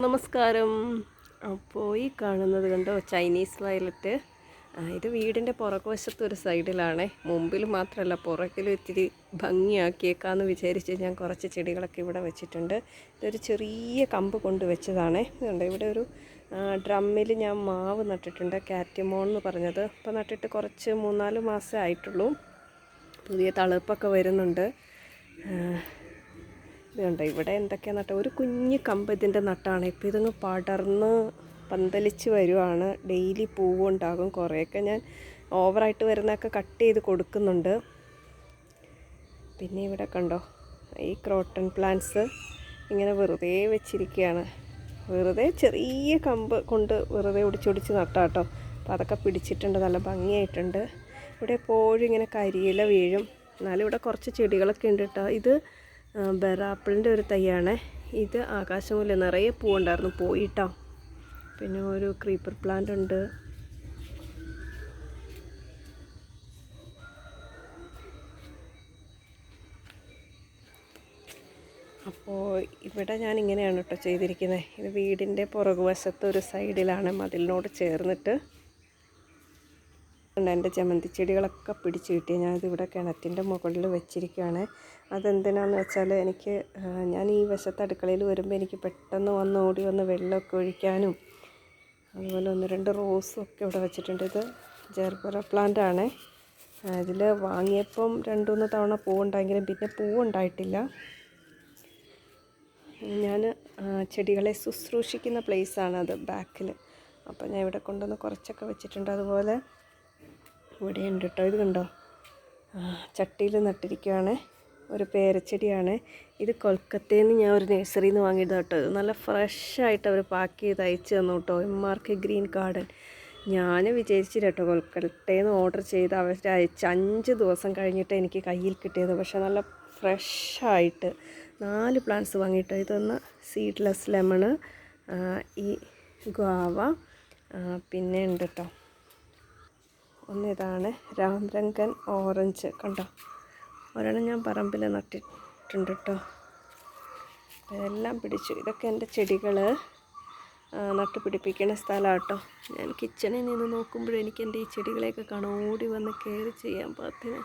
നമസ്കാരം. അപ്പോൾ ഈ കാണുന്നത് കണ്ടോ, ചൈനീസ് വയലറ്റ്. ഇത് വീടിൻ്റെ പുറകുവശത്ത് ഒരു സൈഡിലാണേ. മുമ്പിൽ മാത്രമല്ല, പുറകിലും ഇത്തിരി ഭംഗിയാക്കിയേക്കാമെന്ന് വിചാരിച്ച് ഞാൻ കുറച്ച് ചെടികളൊക്കെ ഇവിടെ വെച്ചിട്ടുണ്ട്. ഇതൊരു ചെറിയ കമ്പ് കൊണ്ട് വെച്ചതാണേ. ഇതുണ്ട്, ഇവിടെ ഒരു ഡ്രമ്മിൽ ഞാൻ മാവ് നട്ടിട്ടുണ്ട്, കാറ്റിമോൺ എന്ന് പറഞ്ഞത്. അപ്പോൾ നട്ടിട്ട് കുറച്ച് 3-4 മാസമേ ആയിട്ടുള്ളൂ. പുതിയ തളിർപ്പൊക്കെ വരുന്നുണ്ട്. ഇത് കണ്ടോ, ഇവിടെ എന്തൊക്കെയാണ് നട്ട ഒരു കുഞ്ഞ് കമ്പ് ഇതിൻ്റെ നട്ടാണ്. ഇപ്പോൾ ഇതങ്ങ് പടർന്ന് പന്തലിച്ച് വരുവാണ്. ഡെയിലി പൂവുണ്ടാകും. കുറേയൊക്കെ ഞാൻ ഓവറായിട്ട് വരുന്നതൊക്കെ കട്ട് ചെയ്ത് കൊടുക്കുന്നുണ്ട്. പിന്നെ ഇവിടെ കണ്ടോ, ഈ ക്രോട്ടൺ പ്ലാന്റ്സ് ഇങ്ങനെ വെറുതെ വെച്ചിരിക്കുകയാണ്. വെറുതെ ചെറിയ കമ്പ് കൊണ്ട് വെറുതെ ഒടിച്ചൊടിച്ച് നട്ടാട്ടോ. അപ്പോൾ അതൊക്കെ പിടിച്ചിട്ടുണ്ട്, നല്ല ഭംഗിയായിട്ടുണ്ട്. ഇവിടെ എപ്പോഴും ഇങ്ങനെ കരിയില വീഴും. എന്നാലും ഇവിടെ കുറച്ച് ചെടികളൊക്കെ ഉണ്ട് കേട്ടോ. ഇത് ബെറാപ്പിളിൻ്റെ ഒരു തൈയാണ്. ഇത് ആകാശമുല്ല, നിറയെ പൂവുണ്ടായിരുന്നു, പോയിട്ടോ. പിന്നെ ഒരു ക്രീപ്പർ പ്ലാന്റ് ഉണ്ട്. അപ്പോൾ ഇവിടെ ഞാൻ ഇങ്ങനെയാണ് കേട്ടോ ചെയ്തിരിക്കുന്നത്. ഇത് വീടിൻ്റെ പുറകുവശത്ത് ഒരു സൈഡിലാണ്, മതിലിനോട് ചേർന്നിട്ട്. എൻ്റെ ജമന്തി ചെടികളൊക്കെ പിടിച്ച് കിട്ടി. ഞാനിതിവിടെ കിണറ്റിൻ്റെ മുകളിൽ വെച്ചിരിക്കുകയാണ്. അതെന്തിനാണെന്ന് വെച്ചാൽ, ഞാൻ ഈ വശത്ത് അടുക്കളയിൽ വരുമ്പോൾ എനിക്ക് പെട്ടെന്ന് ഓടി വന്ന് വെള്ളമൊക്കെ ഒഴിക്കാനും, അതുപോലെ 1-2 റോസും ഒക്കെ ഇവിടെ വെച്ചിട്ടുണ്ട്. ഇത് ജെർബറ പ്ലാന്റ് ആണ്. ഇതിൽ വാങ്ങിയപ്പം 2-3 തവണ പൂവുണ്ടായെങ്കിലും പിന്നെ പൂവുണ്ടായിട്ടില്ല. ഞാൻ ചെടികളെ ശുശ്രൂഷിക്കുന്ന പ്ലേസാണ് അത്, ബാക്കിൽ. അപ്പോൾ ഞാൻ ഇവിടെ കൊണ്ടുവന്ന് കുറച്ചൊക്കെ വെച്ചിട്ടുണ്ട്. അതുപോലെ ഇവിടെ ഉണ്ട് കേട്ടോ. ഇത് കണ്ടോ, ചട്ടിയിൽ നട്ടിരിക്കുകയാണ്. ഒരു പേരച്ചെടിയാണ്. ഇത് കൊൽക്കത്തയിൽ നിന്ന് ഞാൻ ഒരു നഴ്സറിയിൽ നിന്ന് വാങ്ങിയതാണ് കേട്ടോ. ഇത് നല്ല ഫ്രഷായിട്ട് അവർ പാക്ക് ചെയ്ത് അയച്ചു തന്നു കേട്ടോ. MRK green garden. ഞാൻ വിചാരിച്ചില്ല കേട്ടോ, കൊൽക്കത്തയിൽ നിന്ന് ഓർഡർ ചെയ്ത് അവർ അയച്ച് 5 ദിവസം കഴിഞ്ഞിട്ട് എനിക്ക് കയ്യിൽ കിട്ടിയത്. പക്ഷേ നല്ല ഫ്രഷായിട്ട് 4 പ്ലാന്റ്സ് വാങ്ങിയിട്ടോ. ഇതൊന്ന് സീഡ്ലെസ് ലെമണ്, ഈ ഗാവ, പിന്നെ ഉണ്ട് കേട്ടോ ഒന്നിതാണ് രാംരംഗൻ ഓറഞ്ച്. കണ്ടോ, ഒരെണ്ണം ഞാൻ പറമ്പിൽ നട്ടിട്ടുണ്ട് കേട്ടോ. ഇതെല്ലാം പിടിച്ചു. ഇതൊക്കെ എൻ്റെ ചെടികൾ നട്ടുപിടിപ്പിക്കുന്ന സ്ഥലമാണ് കേട്ടോ. ഞാൻ കിച്ചണിൽ നിന്ന് നോക്കുമ്പോഴെനിക്ക് എനിക്ക് എൻ്റെ ഈ ചെടികളെയൊക്കെ കാണാൻ ഓടി വന്ന് കെയർ ചെയ്യാൻ പാകത്തിന്.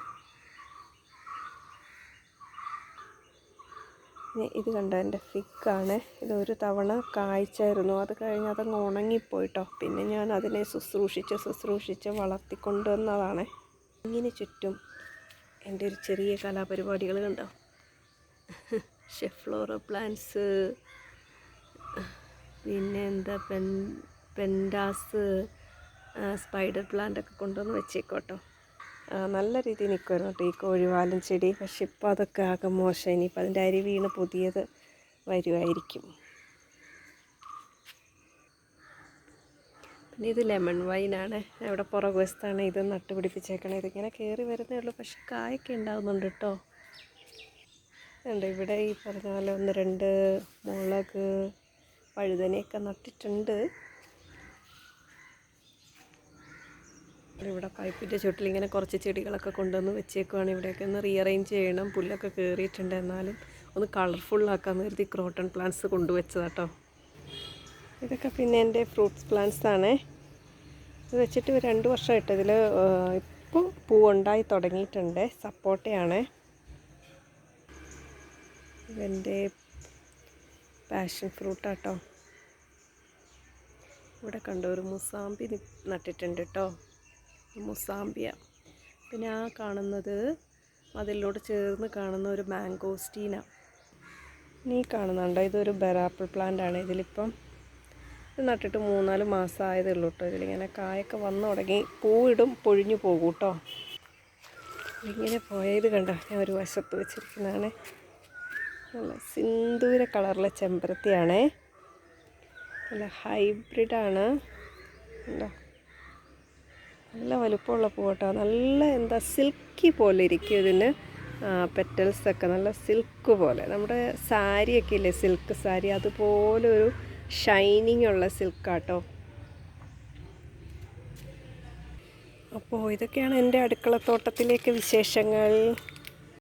ഇത് കണ്ടോ, എൻ്റെ ഫിഗാണ്. ഇതൊരു തവണ കായ്ച്ചായിരുന്നു. അത് കഴിഞ്ഞ് അതങ്ങ് ഉണങ്ങിപ്പോയിട്ടോ. പിന്നെ ഞാൻ അതിനെ ശുശ്രൂഷിച്ച് വളർത്തിക്കൊണ്ടുവന്നതാണ്. ഇങ്ങനെ ചുറ്റും എൻ്റെ ഒരു ചെറിയ കലാപരിപാടികൾ കണ്ടോ. ഷെഫ്ലോറ പ്ലാന്റ്സ്, പിന്നെ എന്താ പെൻഡാസ്, സ്പൈഡർ പ്ലാന്റൊക്കെ കൊണ്ടുവന്ന് വെച്ചേക്കോട്ടോ. നല്ല രീതിയിൽ നിൽക്കുമായിരുന്നു കേട്ടോ ഈ കോഴിവാലൻ ചെടി. പക്ഷെ ഇപ്പോൾ അതൊക്കെ ആകെ മോശം. ഇനിയിപ്പോൾ അതിൻ്റെ അരി വീണ് പുതിയത് വരുമായിരിക്കും. പിന്നെ ഇത് ലെമൺ വൈനാണ്. ഇവിടെ പുറകുവശത്താണ് ഇത് നട്ടുപിടിപ്പിച്ചേക്കണം. ഇതിങ്ങനെ കയറി വരുന്നേ ഉള്ളൂ, പക്ഷെ കായൊക്കെ ഉണ്ടാകുന്നുണ്ട് കേട്ടോ. ഉണ്ട് ഇവിടെ ഈ പറഞ്ഞ പോലെ 1-2 മുളക്, വഴുതനയൊക്കെ നട്ടിട്ടുണ്ട്. ഇവിടെ പൈപ്പിൻ്റെ ചുട്ടിൽ ഇങ്ങനെ കുറച്ച് ചെടികളൊക്കെ കൊണ്ടുവന്ന് വെച്ചേക്കുവാണ്. ഇവിടെയൊക്കെ ഒന്ന് റീഅറേഞ്ച് ചെയ്യണം. പുല്ലൊക്കെ കയറിയിട്ടുണ്ട്. എന്നാലും ഒന്ന് കളർഫുള്ളാക്കാമെന്ന് കരുതി ക്രോട്ടൺ പ്ലാന്റ്സ് കൊണ്ടുവച്ചതാട്ടോ. ഇതൊക്കെ പിന്നെ എൻ്റെ ഫ്രൂട്ട്സ് പ്ലാന്റ്സ് ആണ്. ഇത് വെച്ചിട്ട് 2 വർഷമായിട്ട് ഇതിൽ ഇപ്പം പൂവുണ്ടായി തുടങ്ങിയിട്ടുണ്ട്. സപ്പോട്ടയാണ്. ഇതെൻ്റെ പാഷൻ ഫ്രൂട്ടാട്ടോ. ഇവിടെ കണ്ടോ, ഒരു മുസാമ്പി നട്ടിട്ടുണ്ട് കേട്ടോ, മുസാമ്പിയ. പിന്നെ ആ കാണുന്നത് അതിലോട് ചേർന്ന് കാണുന്ന ഒരു മാംഗോസ്റ്റീന. നീ കാണുന്നുണ്ടോ, ഇതൊരു ബെറാപ്പിൾ പ്ലാന്റ് ആണ്. ഇതിലിപ്പം ഇത് നട്ടിട്ട് 3-4 മാസം ആയതേ ഉള്ളൂ കേട്ടോ. ഇതിലിങ്ങനെ കായൊക്കെ വന്നു തുടങ്ങി. പൂവിടും, പൊഴിഞ്ഞു പോകും കേട്ടോ. ഇങ്ങനെ പോയത് കണ്ടോ, ഞാൻ ഒരു വശത്ത് വെച്ചിരിക്കുന്നതാണ്. നല്ല സിന്ദൂര കളറിലെ ചെമ്പരത്തിയാണേ. നല്ല ഹൈബ്രിഡാണ്. ഉണ്ടോ, നല്ല വലുപ്പമുള്ള പൂവട്ടോ. നല്ല എന്താ സിൽക്കി പോലെ ഇരിക്കും ഇതിന്. പെറ്റൽസൊക്കെ നല്ല സിൽക്ക് പോലെ, നമ്മുടെ സാരിയൊക്കെ ഇല്ലേ, സിൽക്ക് സാരി, അതുപോലെ ഒരു ഷൈനിങ് ഉള്ള സിൽക്കാട്ടോ. അപ്പോൾ ഇതൊക്കെയാണ് എൻ്റെ അടുക്കളത്തോട്ടത്തിലേക്ക് വിശേഷങ്ങൾ.